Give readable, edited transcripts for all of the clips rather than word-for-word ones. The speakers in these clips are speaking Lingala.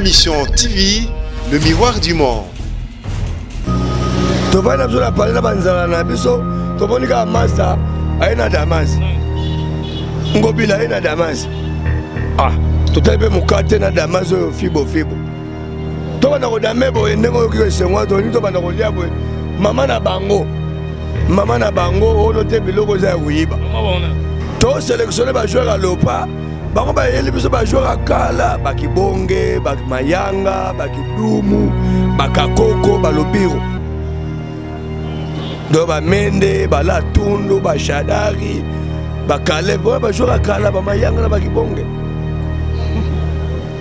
Ma mission TV, le miroir du monde. Tu vas nous parler de Banzana Biso, tu vas nous dire Massa, Aina Damas. Ngobila Aina Damas. Ah, tu t'es bien moukaté na Damas fibo. Tu vas nous dire Mebo et Nengo qui est moi, tu vas nous dire Maman na Bango. Maman na Bango, on note Biloko za Wiba. Tu as sélectionné les joueurs à l'OPA. Bango ba yeli biso ba joueur akala bakibonge bakimayanga bakidumu bakakoko balobiro do ba mende balatundu bashadari bakale ba joueur akala bamayanga na bakibonge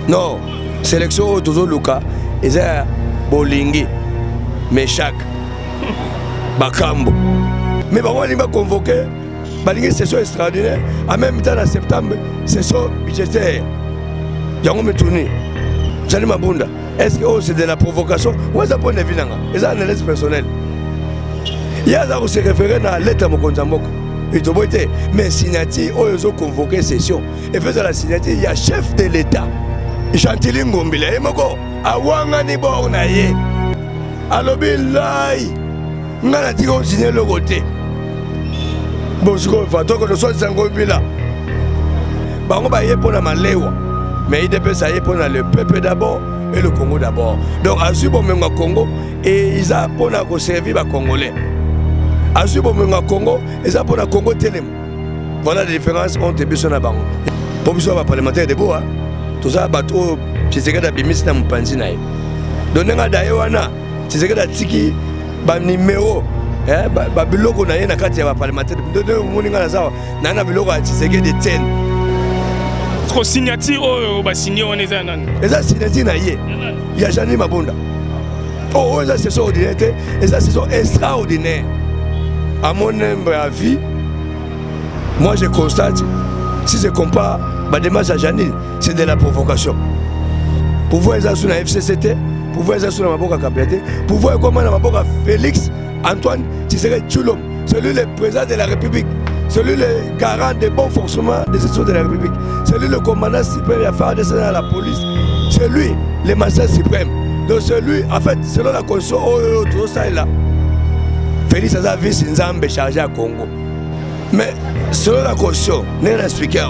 non sélection tozo luka eza bolingi meshak bakambo mais bango ni ba convoquer balingi session extraordinaire en même temps en septembre session budgétaire yango metuni Jani Mabunda est-ce que c'est de la provocation ou ça pour nevinanga et ça analyse personnelle il y a ça se référer à l'état mokonza mboka et to boité mais signature oyo convoquer session et faisant la signature il y a chef de l'état Chantiling Ngombila emoko awanga ni borna ye alobi lai ngana tiko signer le côté bon, je crois que nous sommes en Gombila. Bango ba yé pour la Malewa, mais il dépend ça yé pour le peuple d'abord et le Congo d'abord. Donc à ce moment même Congo et ils a pour la servir les Congolais. À ce moment même Congo, ils a pour la Congo télém. Voilà la différence entre Bisson et Bango. Pour Bisson va parlementaire de bois. Tout ça bateau, c'est ce que d'abîmis dans mon panzina. Donc n'enga d'ailleurs c'est ce que d'atiki ba numéro. Biloko na ye na kati ya parlementaire de moninga na zawa na biloko ya Tshisekedi de ten ko signature oyo ba signé on eza nani eza signature na ye ya Jani Mabunda oh eza c'est ordinaire eza c'est extraordinaire à mon humble avis. Moi je constate si je compare ba démarche à Jani c'est de la provocation. Pouvoir eza sous na FCCT, pouvoir eza sous na maboka Kabiate, pouvoir comment na maboka Félix Antoine Tshisekedi Tshilombo, celui le président de la République, celui le garant des bons fonctionnements des institutions de la République, celui le commandant suprême affaires de la police, celui le magistrat suprême. Donc celui, en fait, selon la constitution, tout ça est là. Félix a vice Nzambe chargé à Congo. Mais selon la constitution, n'est pas expliqué.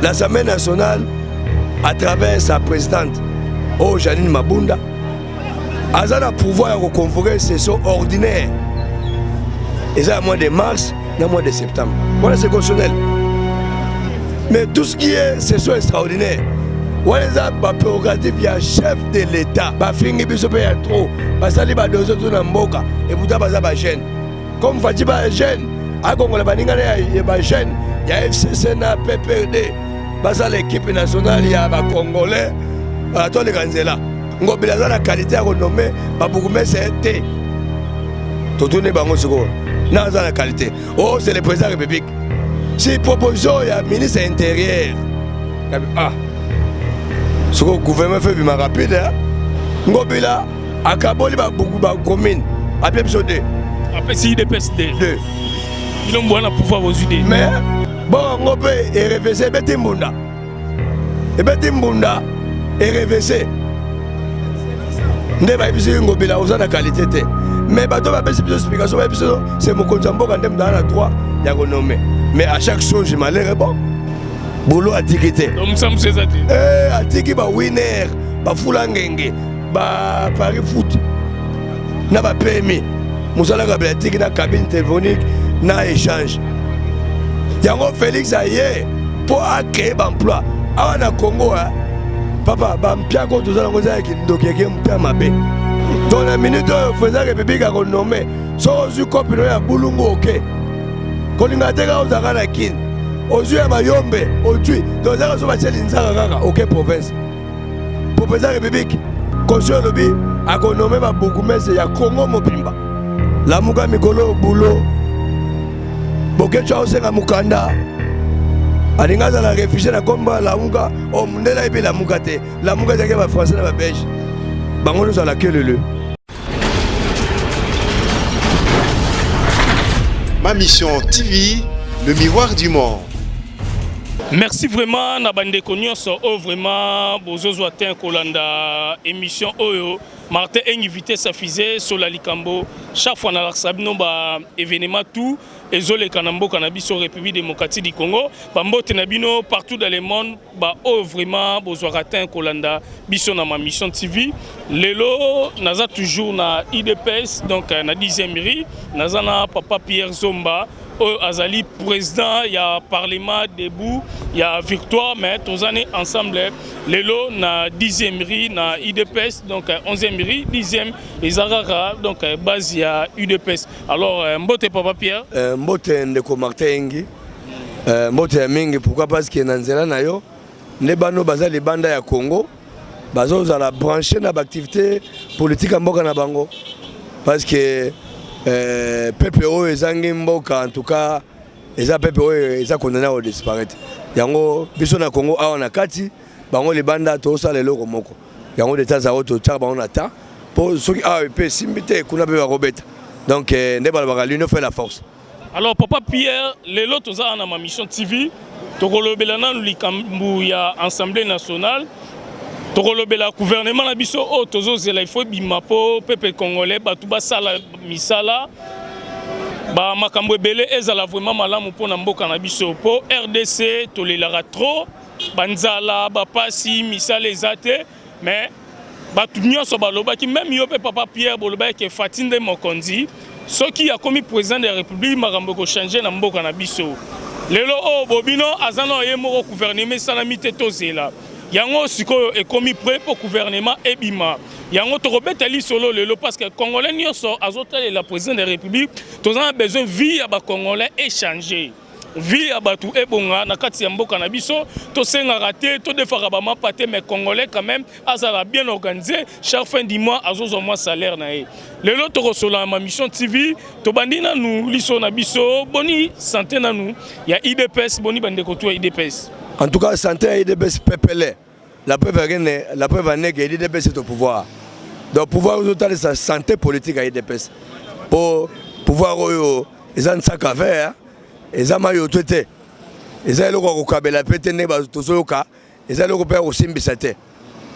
L'Assemblée nationale, à travers sa présidente, Janine Mabunda, a le pouvoir de convoquer une session ordinaire. Et ça, à mois de mars, et à mois de septembre. Voilà, c'est constitutionnel. Mais tout ce qui est session extraordinaire, voilà, c'est la prérogative du chef de l'État. Bafingi bisope ya trop. Basali ba dozo tout na mboka. Et pourtant, baza ba jeune. Comme Fati ba jeune, à Congo, la baninga ya ba jeune, il y a FCC na PPRD. Basa l'équipe nationale, il y a ba Congolais. À toi, les Ganzela. Ngobila za la qualité à renommer Babougoumé c'est tout n'est pas mon second. Non, ça la qualité. Oh, c'est le président de la République. Si proposition il y a ministre intérieur. Ah. Ce que le gouvernement fait bien rapide hein. Ngobila a Kaboli ba commune. Après épisode 2. Après si DPS 2. Ils ont bon pouvoir aux idées. Mais bon ngobé est réversé Betimbunda. Et Betimbunda est réversé. Nde ba biso ngobila ozana qualité te mais bato ba biso explication ba biso c'est mon konjamboka ndem dans la droit ya renommer mais à chaque chose je malheur bon bolo atikité donc ça c'est ça atiki ba winner ba fulangenge ba Paris foot na ba PMI musala ka atiki na cabine téléphonique na échange yango Félix aye pour créer emploi awana Congo hein. Papa, bampia ko tozala ngoza ki ndokeke mpia mabe. Dans la minute où faisait République à renommer, so ozu kopino ya bulungu oke. Kolinga teka ozaka na kin. Ozu ya mayombe, ojui, dozaka so bacheli nzaka kaka oke province. Pour président République, Kosio lobi a renommer ba bourgmestre ya Congo mobimba. La muka mikolo bulo. Bokecha osenga mukanda. Alingaza la réfugié na komba la muka o mundela ibi la muka te la muka zake ba français na ba belge bango nous ala kelele. Ma mission TV, le miroir du monde. Merci vraiment na bande nyonso o vraiment bozozo atteint kolanda émission oyo Martin invité sa fusée sur la Likambo chaque fois na sabino ba événement tout ezole kanambo kanabiso République démocratique du Congo ba mbote na bino partout dans le monde ba o vraiment bozo atteint kolanda biso na ma mission TV lelo naza toujours na IDPS donc na 10e ri naza na papa Pierre Zomba Azali président, il y a Parlement debout, il y a Victoire, mais tous années ensemble, Lelo na 10e ri, na IDPS, donc 11e ri, 10e, les Arara, donc base il y a UDPS. Alors, Mbote Papa Pierre Mbote Ndeko Martin Ngi, Mbote Mingi, pourquoi parce que Nanzela Nayo, les bano baza les bandes ya Congo, bazo za la brancher na activité politique en Mboka na Bango, parce que peuple oyo ezangi mboka en tout cas eza peuple oyo eza condamné à disparaître yango biso na Congo awa na kati bango libanda to sala eloko moko yango de temps à autre tcha bango na ta pour soki awa pe simbite kuna be robeta donc nde balabaka l'union fait la force. Alors papa Pierre lelo toza na ma mission TV tokolobela na likambu ya Assemblée nationale tokolobela gouvernement na biso o tozozela il faut bima po peuple congolais batu basala misala ba makambo ebele ezala vraiment malamu pona mboka na biso po RDC tolelaka trop banzala bapasi misala ezate mais batu nyonso balobaki même yo pe papa Pierre bolobaki Fatinde Mokonzi soki ya komi président de la République makambo ko changer na mboka na biso lelo o bobino azana ye moko gouvernement salami te tozela yango sikoyo ekomi prêt pour gouvernement ebima yango tokobeteli solo lelo parce que congolais nyonso azotala la président de la République tous a besoin vie ya ba congolais échanger vie ya batu ebonga na kati ya mboka na biso to senga raté to defara ba mapate mais congolais quand même azala bien organisé chaque fin du mois azozo mois salaire na ye lelo tokosola ma mission TV to bandina nous liso na biso boni santé na nous ya IDPS boni bande ko to IDPS. En tout cas, santé à IDPS pepele. La preuve est que IDPS est au pouvoir. Donc, pouvoir aujourd'hui, c'est santé politique à IDPS. Pour pouvoir, ils ont un sac à faire, ils ont un traité. Ils ont un kabela pété, ils ont un aussi mbisate.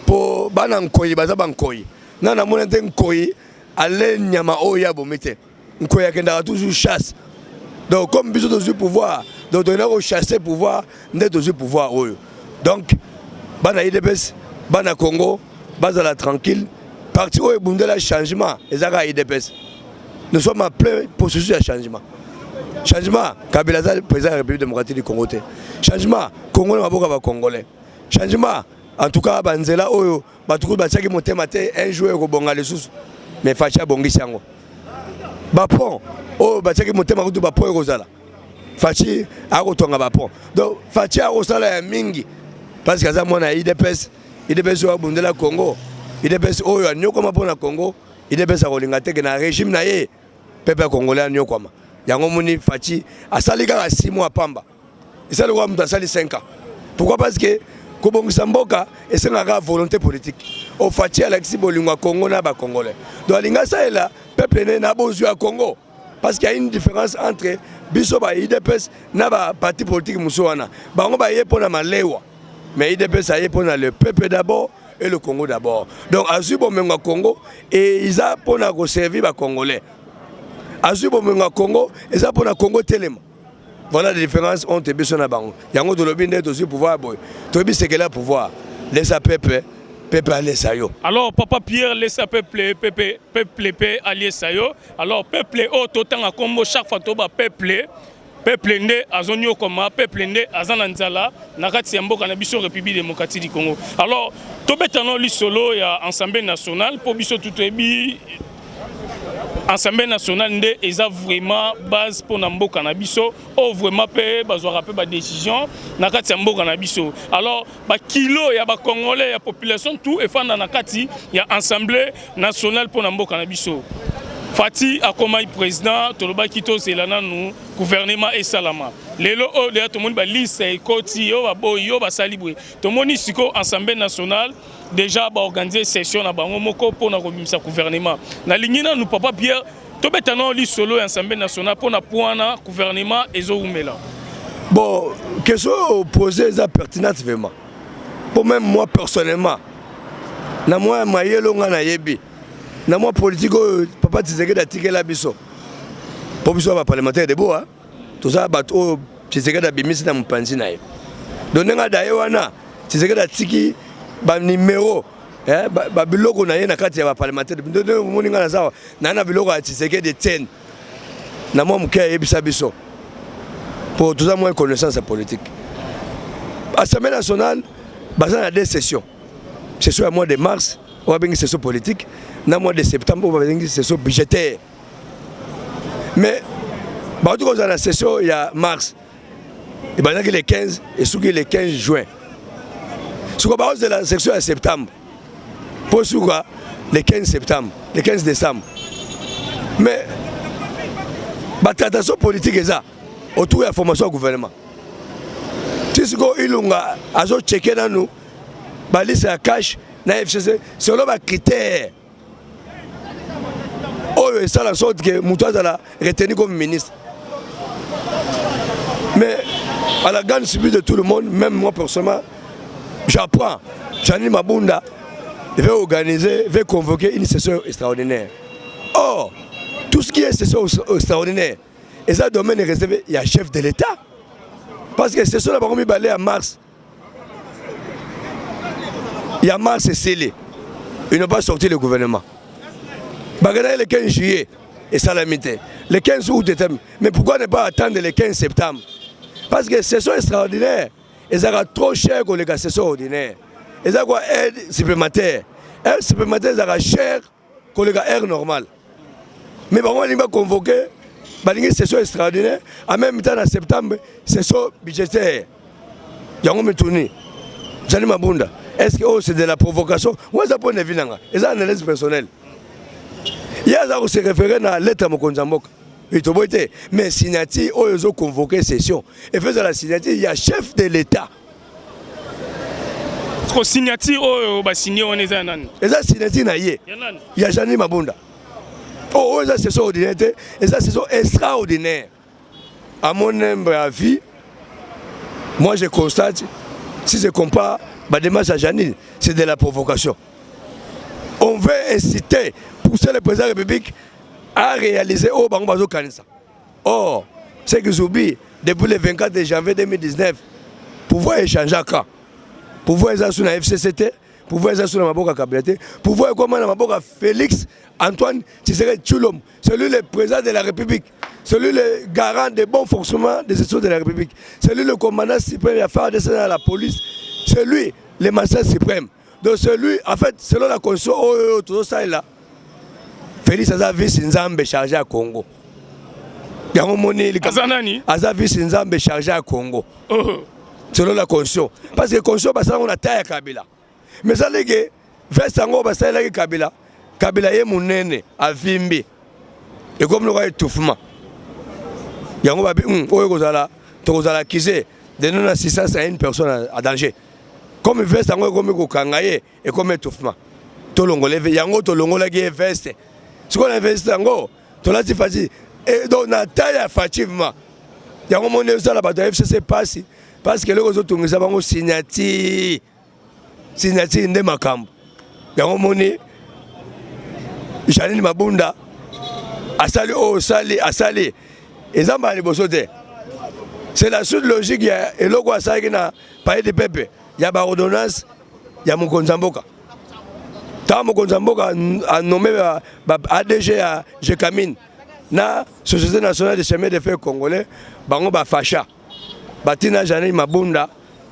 Pour banankoyi, bazabankoyi. Nana monete nkoyi, allez nyama oya bomite. Nkoyi akenda toujours chasse. Donc, comme bisous de pouvoir, donc on a chassé pouvoir, on a toujours pouvoir. Donc, bana IDPS, bana Congo, bana tranquille, parti où est le changement, et ça a IDPS. Nous sommes en plein processus de changement. Changement, Kabila le président de la République démocratique du Congo. Changement, Congo n'a pas congolais. Changement, en tout cas, Banzela Oyo, Batukou Batsaki Motemate, un joueur au Bonga les sous, mais Facha Bongi Sango. Bapon, oh, Batsaki Motemate Bapon et Rosala. Fachi a rotonga bapon. Donc Fachi a rosala mingi parce que ça mon IDPS au Bundela Congo. IDPS oyo nyokoma pona Congo. IDPS a rolinga te na régime na ye peuple congolais nyokoma. Yango moni Fachi a salika 6 mois pamba. Isali wa mtu asali 5 ans. Pourquoi? Parce que kobongisa mboka et c'est une volonté politique. Au Fachi Alexis Bolingwa Congo na ba congolais. Donc linga ça là peuple né na bozu à Congo. Parce qu'il y a une différence entre biso ba IDPS na ba parti politique musoana. Bango ba yepona malewa. Mais IDPS a yepona le peuple d'abord et le Congo d'abord. Donc azubo menga Congo et ils a pona ko servir ba congolais. Azubo menga Congo, ils a pona Congo telema. Voilà la différence entre biso na bango. Yango de lobinde to sur pouvoir boy. To bi c'est que là pouvoir. Laisse peuple Alié. Alors papa Pierre laisse peuple Alié. Alors peuple au total à Combo chaque fois toba peuple né azonio comme peuple né azananzala nakati mboka na biso République démocratique du Congo. Alors tobetano li solo ya Assemblée nationale pour biso tutebi Assemblée nationale ndé eza vraiment base pour mboka na biso o vraiment pe bazwa pe ba décision nakati mboka na biso. Alors ba kilo ya ba congolais ya population tout et fanda nakati ya Assemblée nationale pour mboka na biso. Fati akomai président toloba kito selana nous gouvernement et salama. Lelo o de to moni ba liste ekoti yo ba boy yo ba salibwe. To moni siko Assemblée nationale déjà ba organiser session na bango moko pour na komisa gouvernement. Na lingina nous papa Pierre to betano li solo Assemblée nationale pour na poana gouvernement ezo umela. Bon, question posée est pertinente vraiment. Pour même moi personnellement, na moi mayelo nga na yebi, na moi politique papa Tshisekedi atike la biso. Pour biso ba parlementaire de boa, tout ça bato Tshisekedi abimisi na mpanzi na ye. Donc nga daye wana Tshisekedi atiki ba numéro ba biloko na ye na kati ya ba parlementaire. Donc moni nga na sawa na biloko ya Tshisekedi tienne. Na moi muke yebisa biso. Pour tout ça, moi, connaissance politique. L'Assemblée nationale, il y a deux sessions. Session au mois de mars, on va avoir une session politique. Dans le mois de septembre, on va avoir une session budgétaire. Mais, dans la session, il y a mars. Il y a les 15 et les 15 juin. Ce qu'on parle de la session à septembre. Pour le 15 septembre, le 15 décembre. Mais, la traitation politique est ça. Autour de la formation au gouvernement. Si ce qu'on a checké dans nous, c'est la cash, c'est selon les critères. C'est ça la sorte que Moutoua a retenu comme ministre. Mais à la grande surprise de tout le monde, même moi personnellement, j'apprends. Jean-Denis Mabunda veut organiser, veut convoquer une session extraordinaire. Or, tout ce qui est session extraordinaire, et ça domaine est réservé, il y a chef de l'État. Parce que c'est ça la parole balai à mars. Il y a mars et scellé. Ils n'ont pas sorti le gouvernement. Bagana le 15 juillet et salamité. Le 15 août, mais pourquoi ne pas attendre le 15 septembre? Parce que c'est ça extraordinaire. Et ça sera trop cher que les sessions ordinaires. Et ça quoi aide supplémentaire. Aide supplémentaire, ça sera cher que les air normal. Mais par contre, il va convoquer une session extraordinaire, en même temps en septembre, session budgétaire. Yango me tourne. Jean-Denis Mabunda, est-ce que c'est de la provocation ou est-ce que c'est une et ça analyse personnelle? Il y a ça qui se réfère à lettre à Mokonzamboka. Mais signati, ils ont convoqué session. Et faisant la signature, il y a chef de l'État. Est-ce que signati, on signé on est un an? Et ça signati il y a Jean-Denis Mabunda. Oh, ça c'est ordinaire et ça c'est extraordinaire. À mon humble avis, moi je constate, si je compare ma démarche à Janine, c'est de la provocation. On veut inciter, pousser le président de la République à réaliser au Bango Kanisa. Or, ce qu'ils oublient, depuis le 24 janvier 2019, pouvoir échanger à cas, pouvoir échanger sur la FCCT, pouvoir échanger sur la Maboka Kabilate, pouvoir comment la Maboka Félix Antoine Tshisekedi Tshilombo, celui le président de la République, celui le garant des bons fonctionnements des institutions de la République, celui le commandant suprême affaires de la police, celui le magistrat suprême. Donc celui, en fait, selon la constitution, tout ça est là. Félix Azavis Nzambe chargé à Congo. Azavis Nzambe chargé à Congo. Selon la constitution. Parce que la constitution, on a taille à Kabila. Mais ça, les gars, Vestango, ça est Kabila. Kabila est mon nene à Vimbi. Et comme nous avons étouffement. Yango babi, Tozala Kizé, de non-assistance à une personne à danger. Comme Vestango, comme Kangaye et comme étouffement. Tolongole, Yango, Tolongola qui est veste. Ce qu'on a Vestango, Tolati Fati. Et donc, on a taille effectivement. Yango, mon nez, ça, la bataille FCC passe. Parce que les autres ont signature. Signature de Makambo. Yango, mon nez. Jean-Denis Mabunda a sali et ça c'est la suite logique. Il y a un logo à ça qui n'a pas de peuple. Il y a une ordonnance, il y a Mokonzamboka. Tant Mokonzamboka a nommé ADG à Jekamine, la Société nationale de chemin de fer congolais, Bango Facha. Batina Jean-Denis Mabunda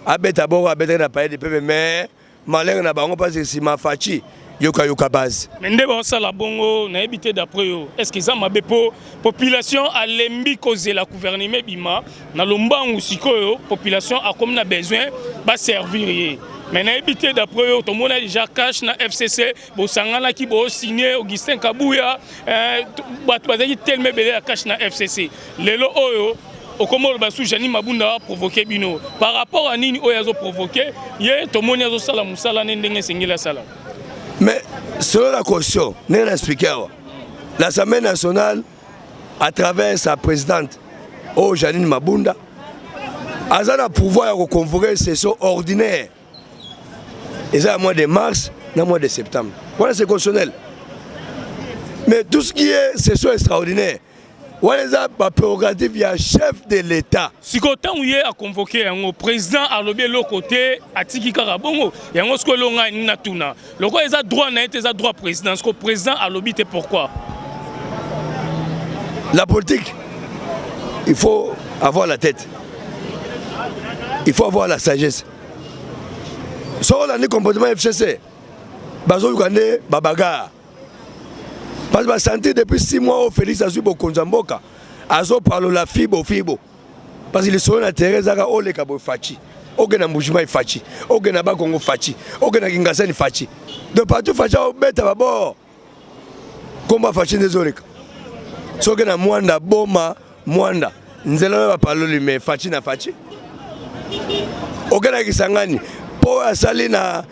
a bête à bord à bête à pas de peuple, mais malheur n'a Bango pas si ma fachi. Yoka base. Mais la bongo na habité d'après est-ce que ça m'a pour population à lembi cause la gouvernement bima na lombangu sikoyo population a comme na besoin ba servir. Mais na habité d'après tout le monde a déjà cash na FCC bo sangana ki bo signé Augustin Kabouya bazaki tellement belé cash na FCC. Lelo oyo au Comore basu Jean-Denis Mabunda provoqué bino par rapport à nini oyo azo provoqué yé tout le monde azo sala musala ndenge sengela sala. Mais selon la Constitution, l'Assemblée nationale, à travers sa présidente, Jean-Denis Mabunda, Azana pouvoir de convoquer une session ordinaire. Et ça, à mois de mars, dans le mois de septembre. Voilà, c'est constitutionnel. Mais tout ce qui est session extraordinaire, voilà, c'est la prérogative du chef de l'État. Si quand on a convoqué un président à l'autre côté, à Tiki Karabongo, il y a un ce que l'on a une natuna. Le quoi, ils ont droit à droit président. Ce que le président a l'objet, c'est pourquoi? La politique, il faut avoir la tête. Il faut avoir la sagesse. Si on a un comportement FCC, bazo yukane babaga. Parce que je senti depuis 6 mois au Félix Azubo Konzamboka, azo parle la fibo. Parce qu'il est sur la terre, zaka ole kabo fachi. Ogena Mujima fachi. Ogena Bakongo fachi. Ogena Kingasani fachi. De partout fachi au bête à bord. Combat fachi désolé. Sogena Mwanda Boma Mwanda. Nzela va parler mais fachi na fachi. Ogena Kisangani. Po asali na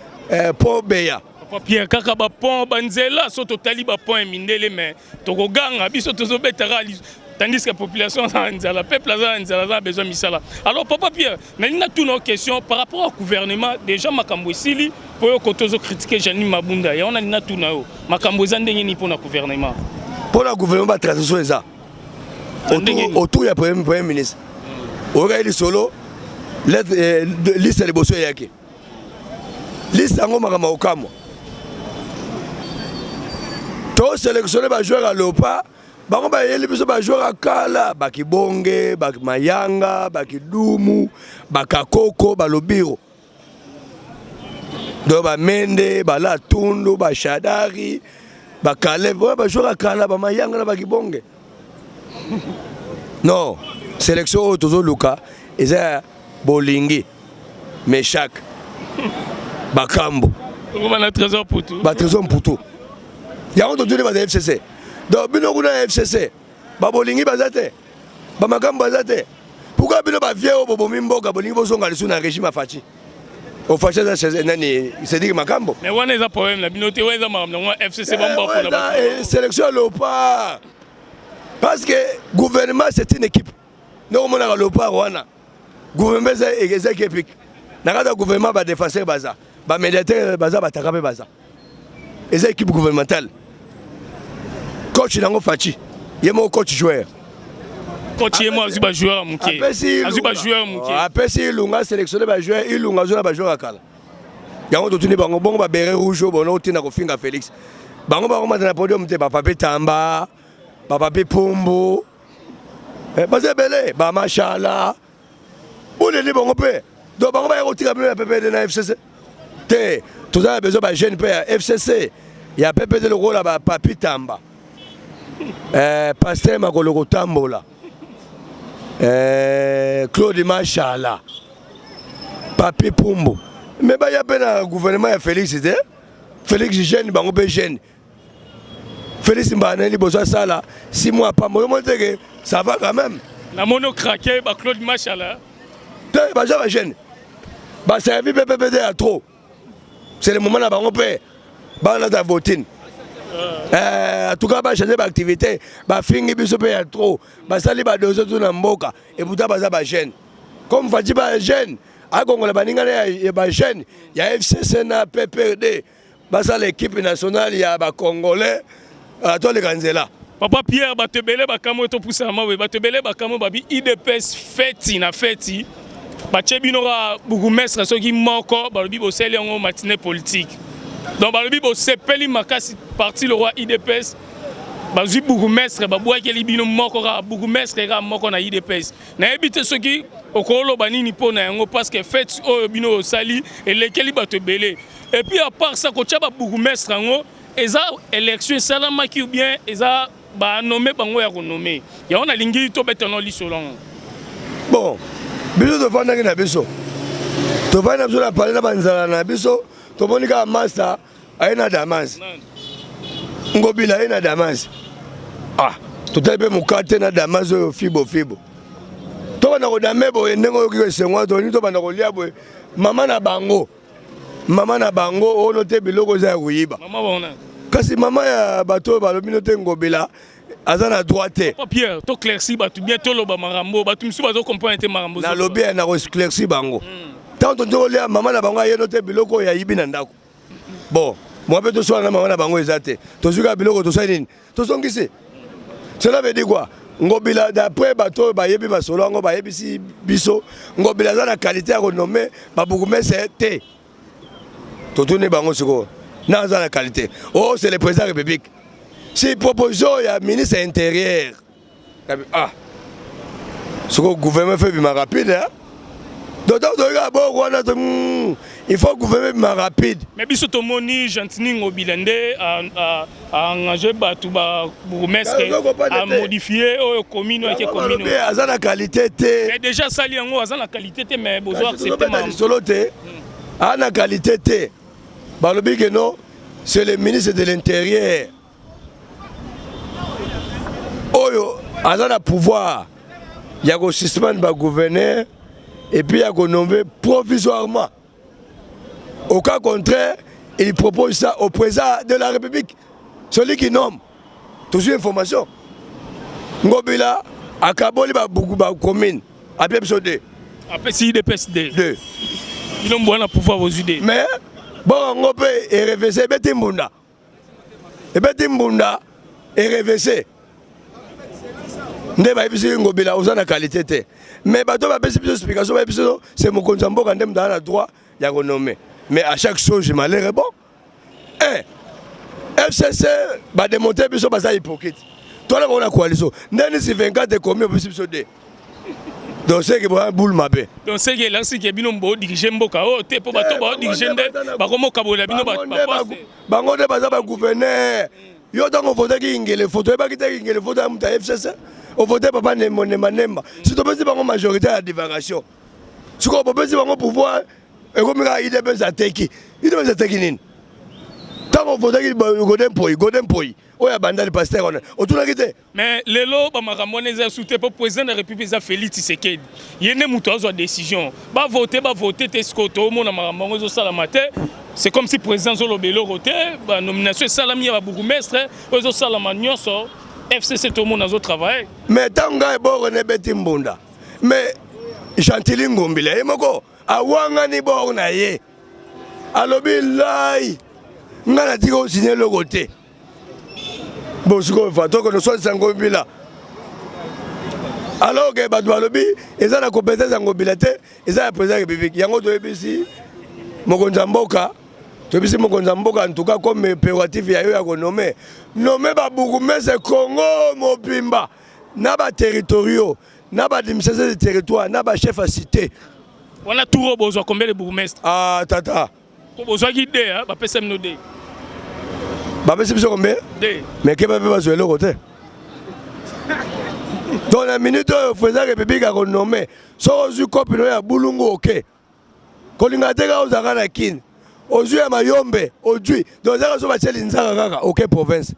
po beya. Pierre kaka ba pont banzela so totali ba pont mindele mais toko ganga biso tozo betara tandis que la population la peuple a besoin misala. Alors papa Pierre, na tout nos questions par rapport au gouvernement déjà makambo esili pour kotozo critiquer Jeanine Mabunda et on a na tout na yo makambo zandenge ni pour le gouvernement. Pour le gouvernement transition eza autour ya premier ministre. Oreille solo liste de bosso yake. Liste ngo makama okamo. To sélectionner ba joueur à Lopa, bango ba yeli biso ba joueur à Kala, ba Kibonge, ba Mayanga, ba Kidumu, ba Kakoko, ba Lobiro. Do ba Mende, ba La Tundu, ba Shadari, ba Kalev, ba joueur à Kala, ba Mayanga, ba Kibonge. Non, sélection Tozo Luka, eza Bolingi, Meshak, ba Kambo. On a trésor pour tout. Ba trésor pour tout. Il y a un autre FCC. Donc, bino kuna FCC. Babolingi bazate. Bamakam bazate. Pourquoi bino ba vieux bobo mimboka bolingi bosonga lisu na régime fachi. Au fachi za chez nani, c'est dit makambo. Mais on a un problème la binoté ouais za makambo FCC bomba pour la sélection Lopa. Parce que gouvernement c'est une équipe. Non mon na Lopa wana. Gouvernement c'est équipe. Nakata gouvernement ba défenseur baza. Ba médiateur baza ba takabe baza. Et c'est équipe gouvernementale. Coach nango fachi. Yemo coach joueur. Coach yemo azuba joueur muké. Azuba joueur muké. Après si lunga sélectionner ba joueur, il lunga zona ba joueur akala. Yango totuni bango bongo ba beret rouge bono tina ko finga Félix. Bango mata na podium te ba Pape Tamba, ba Pape Pombo. Ba zebele ba Machala. Ole ni bongo pe. Do bango ba yako tika na PP de na FCC. Te, tout ça a besoin de jeunes FCC. Il y a PP de l'euro là-bas, Papi Tamba. Pasteur Magoloko Tambola. Claude Machala. Papi Pumbo. Mais il y a pas un gouvernement à Félix. Félix jeune, il est jeune. Félix Mbaneli, besoin ça là. 6 mois pas. Moi, ça va quand même. La mono craqué, Claude Machala. C'est jeune. Ça a vu PPD à trop. C'est le moment là on peut ba voter. En tout cas ba changer ba activité, ba fingi biso pe ya trop. Ba sali ba dozo tout na mboka et buta ba za ba jeune. Comme Fati ba jeune, a Kongola baninga ya ba jeune, ya FCC na PPRD. Ba ça l'équipe nationale ya ba congolais à toi les Ganzela. Papa Pierre ba tebele ba kamo to poussa ma we ba tebele ba kamo ba bi IDPS feti na feti. Bache binora bourgmestre soki moko balobi boseli yango matinée politique. Donc balobi bosepeli makasi parti le roi IDPS. Bazui bourgmestre babwaki libino moko ka bourgmestre ka moko na IDPS. Na ebite soki okolo banini po na yango parce que fait oyo bino osali et lekeli bato belé. Et puis à part ça ko tchaba bourgmestre yango eza élection salamaki ou bien eza ba nommé bango ya renommé. Ya on a lingi to betono lisolon. Bon. Biso tofanda na biso. Tofanda biso na parler na banzala na biso. Tomonika master aina Damas. Ngobila aina Damas. Ah, totabe mukate na Damas fibo. To bana ko damebo ndengo ki sengwa to ni to bana ko lia boy. Mama na bango ono te biloko za kuyiba. Mama bona. Kasi mama ya bato balobi no te ngobila azana droite. Papa Pierre, to clairci ba tu bien to loba marambo, ba tu msu ba to comprendre te marambo. Na lobby na ko clairci bango. Tant on dit maman na bango yeno te biloko ya yibi na ndako. Bon, moi peut to so na maman na bango ezate. To zuka biloko to so nini? To songisi. Cela veut dire quoi? Ngobila d'après bato ba yebi ba solo ngo ba yebi si biso ngobila za na qualité à renommer ba bougumé c'est to tourner bango siko. Na za la qualité. Oh, c'est le président de la République. Si proposition il y a ministre intérieur. Ah. Ce que le gouvernement fait bien rapide hein. Donc il faut que le gouvernement soit rapide. Mais biso to moni gentini ngobilande a engagé batu ba bourgmestre a modifier o commune avec commune. Ça la qualité té. Mais déjà sali yango ça la qualité té mais besoin accepter ma solo té. A la qualité té. Balobi que non, c'est le ministre de l'Intérieur. Oyo, a la pouvoir. Il y a un système de gouverneur et puis il y a un nommé provisoirement. Au cas contraire, il propose ça au président de la République. Celui qui nomme. Toujours information. Ngobila, à Kaboli, beaucoup de communes. Après PSD. Après si des PSD. Deux. Ils ont bon pouvoir aux idées. Mais, bon, Ngobé est réversé, Betimbunda. Et Betimbunda est réversé. Ndeba ebisi ngobila uzana qualité te mais bato ba besi biso explication ba biso c'est mon konzambo quand même dans la droit ya renommer mais à chaque chose je m'allais bon FCC ba démonter biso ba ça hypocrite toi là on a coalition ndeni si 24 combien bisi biso de donc c'est que ba boule mabé donc c'est que là c'est que bino mbo diriger mboka o te po bato ba diriger nde ba komo kabola bino ba bango de baza ba gouverneur yo tango voter ki ngele photo ba kitaki ngele photo ya muta FCC au vote papa Nemba. Si tu peux dire majorité à la divagation, si tu peux dire pouvoir, et comme il y a des attaques, il y a des attaques. Tant qu'on vote, il y a Golden Poi, il y a Banda de Pasteur, autour de la. Mais les lots, Bamaramone, soutien pour le président de la République, Félix Tshisekedi. Il y a une décision. Va voter, Tescoto, mon Amaramone, Salamate. C'est comme si le président Zolobelo votait, la nomination Salami à Bourgmestre, aux Salamagnon sort. FCC tout le monde a au travail. Mais tant que bon on est betimbunda. Mais Chantilly Ngombile, et moko awanga ni bon na ye. Alobi lai. Ngana tiko signer le côté. Bon ce qu'on fait, donc nous sommes sans Ngombila. Alors que batu alobi, ils ont la compétence Ngombila te, ils ont la présidence république. Yango to ebisi mokonzamboka. Tobisi mokonzamboka en tout cas comme impératif ya yo ya renommer. Nommé ba bourgmestre Congo Mobimba. Na ba territoriaux, na ba administration de territoire, na ba chef à cité. On a tout besoin combien de bourgmestres? Ah tata. Pour besoin guider hein, ba pesa no dé. Ba pesa biso combien? Dé. Mais que ba besoin le côté. Dans la minute président république a renommé, so ozu copino ya bulungu OK. Kolinga teka ozaka na kin. Ozu ya mayombe, ojui. Donc ça so ba cheli nzaka kaka OK province.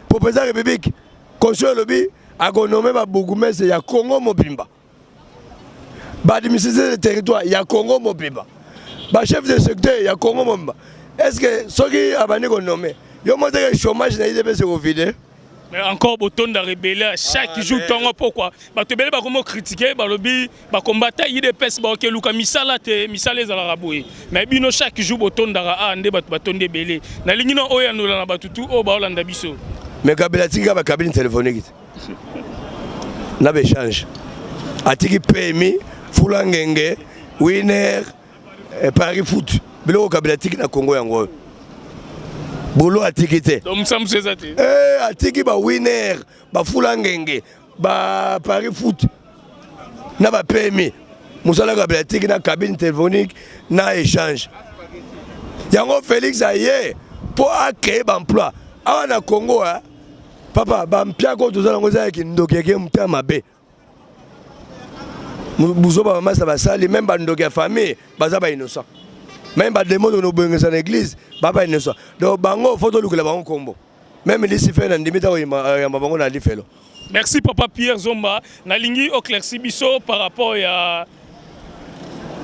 Pour président république, conseil lobby a renommé ba bourgmestre ya Congo Mobimba. Ba administration de territoire ya Congo Mobimba. Ba chef de secteur ya Congo Mobimba. Est-ce que soki abani renommé, yo monte que chômage na IDP se vide? Mais encore bouton de rébellion chaque jour tongo pourquoi ba te bele ba komo critiquer ba lobby ba combattre IDPS ba ke luka misala te misala ezala raboué mais bino chaque jour bouton dara a ande ba tonde belé na lingi no oya no na batutu o ba olanda biso mais kabila tika ba cabine téléphonique na be change atiki PMI fulangenge winner Paris foot bilo kabila tika na Congo yango Bolo atikite. Donc ça me sezate. Atiki ba winner, ba fulangenge, ba Paris foot. Na ba PMI. Musala ka atiki na cabine téléphonique na échange. Yango Félix aye pour créer emploi. Awa na Congo hein. Papa ba mpia ko tozala ngoza ki ndokeke mta mabe. Buzo ba mama sa ba sali même ba ndoke famille, baza ba innocent. Même pas des mots de nos bonnes en église, papa ne soit. Donc bango photo le bango combo. Même les fait dans limite à bango na lifelo. Merci papa Pierre Zomba. Na lingi au clairci biso par rapport à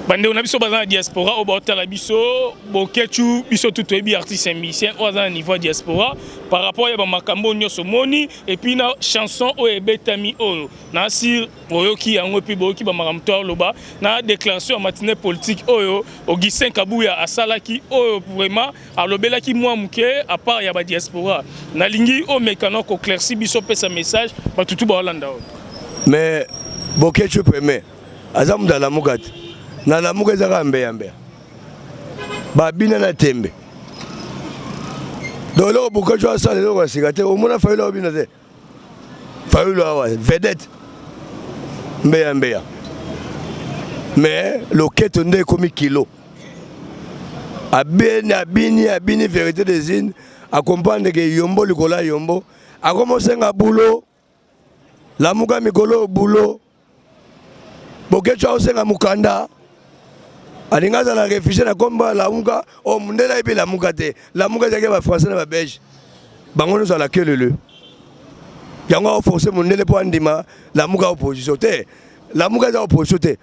bande on a biso bazana diaspora au botala biso bokechu biso tout ebi artiste et musicien au niveau diaspora par rapport à makambo nyoso moni et puis na chanson o ebetami o na sir oyoki yango puis boki ba makamto loba na déclaration matinée politique oyo Augustin Kabuya asalaki oyo vraiment alobelaki moi muke à part ya ba diaspora na lingi o mekano ko clairci biso pesa message ba tutu ba Hollanda. Mais bokechu premier azam dans la mugati na la muka ezaka mbeya babina na tembe dolo buka jo asale lo kwasikate omona fayilo obina te fayilo awa vedette mbeya mais loketo nde komi kilo abini vérité des zines a comprendre que yombo likola yombo a commencé nga boulot la muka mikolo boulot bokecho osenga mukanda alinga za la réfugié na komba la muka o mundela ibe la muka te la muka zake ba français na ba belge bango no la kelele yango o forcer mundele po andima la muka opposition te la muka za opposition te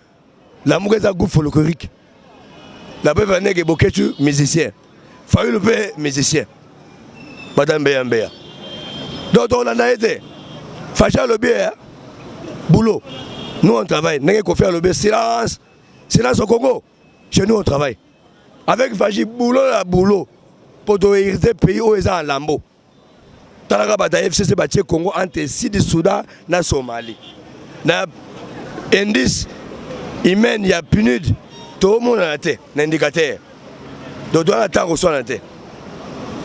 la muka za groupe folklorique la pe vané ke bokechu musicien fayu le pe musicien badambe yambeya donc on a été facha le bien boulot nous on travaille n'est qu'on fait le silence au Congo. Chez nous on travaille avec Faji boulot la boulot pour hériter pays où ils ont un lambeau. Talaga bata FCC bâti Congo entre Sud Soudan na Somalie. Na indice humain il y a PNUD tout le monde a été l'indicateur. Donc doit la temps reçoit la tête.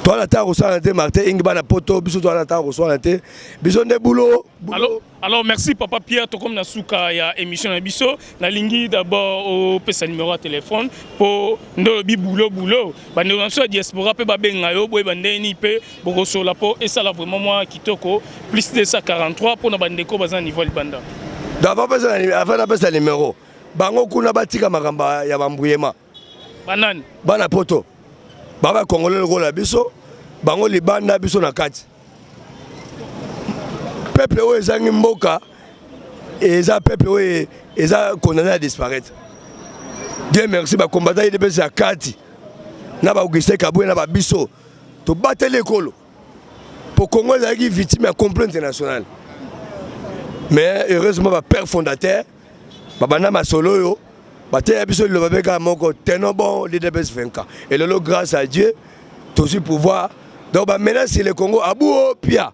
Toi la temps reçoit la tête Martin Ingba na poto biso toi la temps reçoit la tête. Biso de boulot. Alors merci Papa Pierre to comme na suka ya émission na biso na lingi d'abord au pesa numéro de téléphone pour ndolobi boulot ba ne so diaspora pe ba benga yo boy bande ni pe boko so la po et ça là vraiment moi kitoko plus de 143 pour na bande ko bazan niveau libanda d'abord avant na pesa numéro bango kuna batika makamba ya bambuyema banani bana poto baba congolais ko la biso bango libanda biso na kati peuple où ezangi mboka et ça peuple où eza condamné à disparaître. Dieu merci ba combattant il est à kati na ba Augustin Kabuya na ba biso to battre l'école pour Congo ezangi victime à complot international. Mais heureusement ba père fondateur baba na masolo yo baté biso le babeka moko tenons bon l'IDPS 20 ans et lolo grâce à Dieu tout aussi pouvoir donc ba menace le Congo abuo pia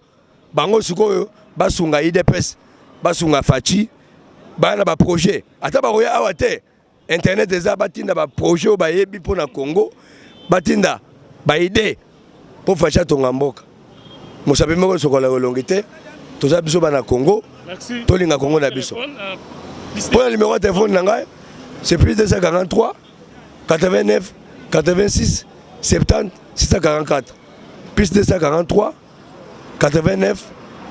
bango sikoyo basunga IDPS basunga fachi bana ba projet ata ba roya awate internet eza batinda ba projet ba yebi pona Congo batinda ba idée pour facha tonga mboka mosabe moko sokola longité toza biso bana Congo merci tolinga Congo na biso pour le numéro de téléphone nanga c'est plus de 243 89 86 70 644 plus de 243 89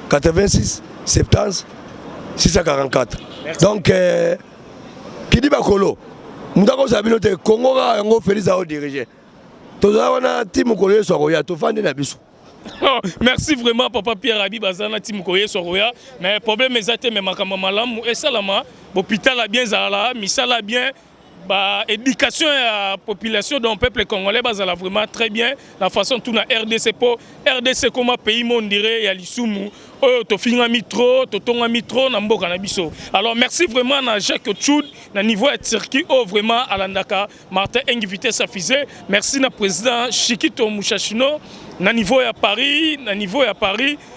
86 70 644. Merci. Donc qui dit bakolo mutako sabino te Congo ga ngo Félix ao diriger toza wana team kolo so roya to fande na biso. Merci vraiment Papa Pierre Abi bazana team koye so roya mais problème ezate mais makambo malamu et salama hôpital a bien zala misala bien bah éducation à la population d'un peuple congolais bazala vraiment très bien la façon tout na RDC pour RDC comme pays monde dirait ya lisumu to finga mitro to tonga mitro na mboka na biso. Alors merci vraiment na Jacques Choud na niveau et circuit vraiment à l'andaka Martin invité sa fusée. Merci na président Chikito Mouchachino na niveau à Paris,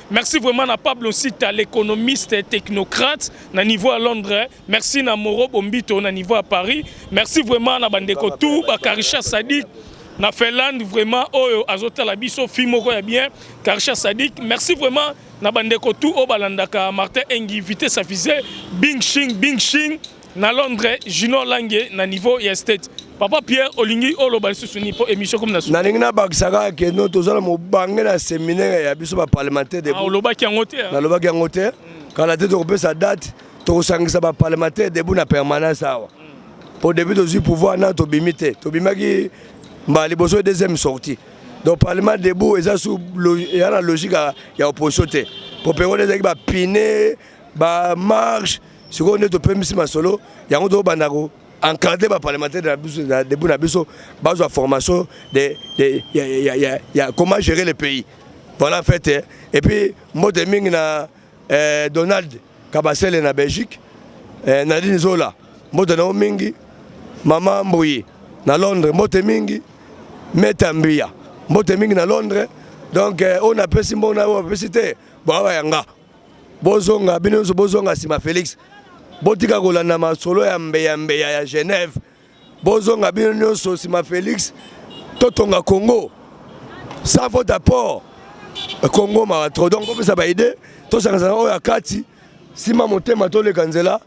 Merci vraiment à Pablo aussi à l'économiste et technocrate na niveau à Londres. Merci na Moro Bombito na niveau à Paris. Merci vraiment na Bandeko tout Karisha Sadik na Finlande vraiment oyo azota la biso fimoko ya bien Karisha Sadik. Merci vraiment na Bandeko tout au balandaka Martin invité sa fusée Bing Shing na Londres Junior Lange na niveau ya state. Papa Pierre Olingi Oloba Susuni pour émission comme na na ningina bakisaka ke no tozala mo bange na séminaire ya biso ba parlementaire de Oloba ki ngote na loba ki ngote kala te to pesa date to sangisa ba parlementaire de na permanence awa pour début de pouvoir na to bimité to bimaki mbali boso deuxième sortie donc parlement debout eza sous ya na logique ya opposition te pour période ezaki ba piner ba marche siko ne to permis masolo yango to bandako encadrer les parlementaires de la base de formation de comment gérer le pays. Voilà en fait. Et puis, moi, je suis Donald Kabasele na Belgique, Nadine Zola, moi, je suis Mingi, Maman Mbouye, na Londres, moi, je suis Metambia, moi, je suis na Londres. Donc, on a pu citer, Bozonga, Binozo Bozonga, Sima Félix. Botika kolanda masolo ya mbeya ya Genève. Bozonga bino nyonso Sima Félix. Totonga Congo. Sans votre apport. Congo maratro. Donc on peut ça ba idée. To sanga oya kati. Sima motema to le kanzela.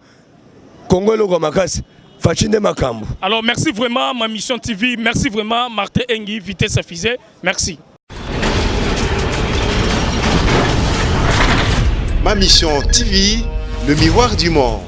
Congo loko makasi. Fachinde makambo. Alors merci vraiment ma mission TV. Merci vraiment Martin Engi Vitesse Affiché. Merci. Ma mission TV, le miroir du monde.